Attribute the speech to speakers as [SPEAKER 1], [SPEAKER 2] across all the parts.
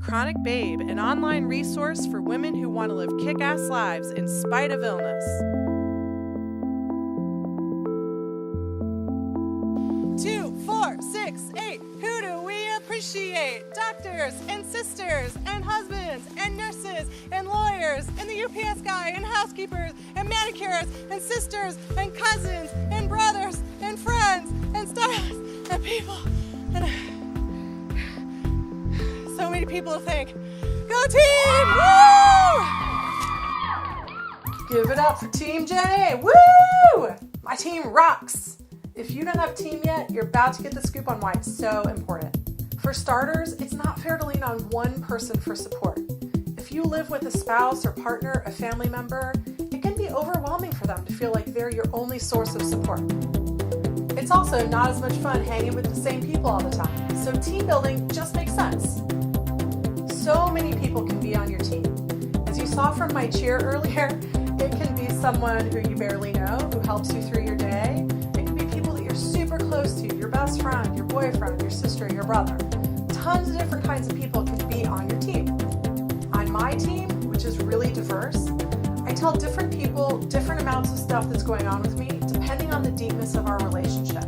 [SPEAKER 1] ChronicBabe, an online resource for women who want to live kick-ass lives in spite of illness. 2, 4, 6, 8. Who do we appreciate? Doctors and sisters and husbands and nurses and lawyers and the UPS guy and housekeepers and manicurists and sisters and cousins and brothers and friends and stylists and people. And so many people to thank. Go team! Woo! Give it up for Team Jenni. Woo! My team rocks. If you don't have a team yet, you're about to get the scoop on why it's so important. For starters, it's not fair to lean on one person for support. If you live with a spouse or partner, a family member, it can be overwhelming for them to feel like they're your only source of support. It's also not as much fun hanging with the same people all the time, so team building just makes sense. So many people can be on your team. As you saw from my cheer earlier, it can be someone who you barely know, who helps you through your day. It can be people that you're super close to, your best friend, your boyfriend, your sister, your brother. Tons of different kinds of people can be on your team. On my team, which is really diverse, I tell different people different amounts of stuff that's going on with me, depending on the deepness of our relationship.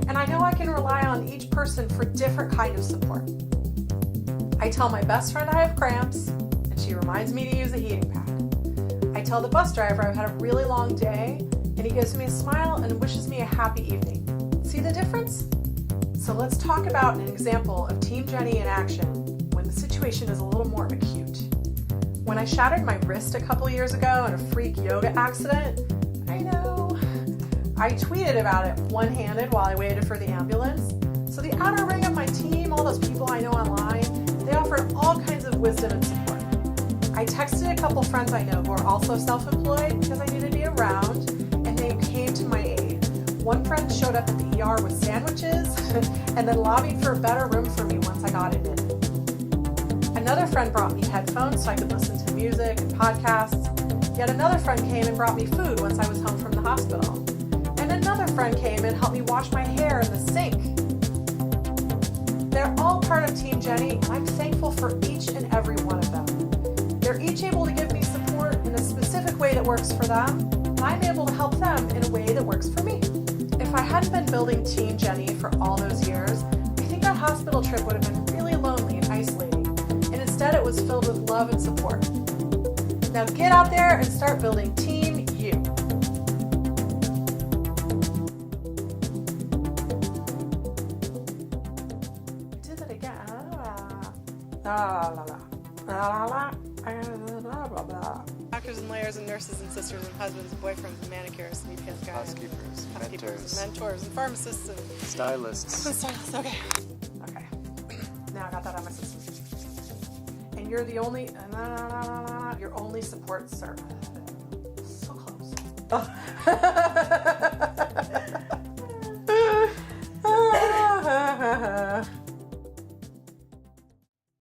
[SPEAKER 1] And I know I can rely on each person for different kind of support. I tell my best friend I have cramps, and she reminds me to use a heating pad. I tell the bus driver I've had a really long day, and he gives me a smile and wishes me a happy evening. See the difference? So let's talk about an example of Team Jenni in action when the situation is a little more acute. When I shattered my wrist a couple years ago in a freak yoga accident, I know, I tweeted about it one-handed while I waited for the ambulance. So the outer ring of my team, all those people I know online, they offered all kinds of wisdom and support. I texted a couple friends I know who are also self-employed because I needed to be around, and they came to my aid. One friend showed up at the ER with sandwiches and then lobbied for a better room for me once I got admitted. Another friend brought me headphones so I could listen to music and podcasts. Yet another friend came and brought me food once I was home from the hospital. And another friend came and helped me wash my hair in the sink. They're all part of Team Jenni, and I'm thankful for each and every one of them. They're each able to give me support in a specific way that works for them, and I'm able to help them in a way that works for me. If I hadn't been building Team Jenni for all those years, I think that hospital trip would have been really lonely and isolating, and instead it was filled with love and support. Now get out there and start building Team You. Did that again. Doctors and lawyers and nurses and sisters and husbands and boyfriends and manicurists and UPS guys.
[SPEAKER 2] Housekeepers,
[SPEAKER 1] mentors and pharmacists and
[SPEAKER 2] stylists.
[SPEAKER 1] Okay. Now I got that on my system. And you're the only, your only support service. So close.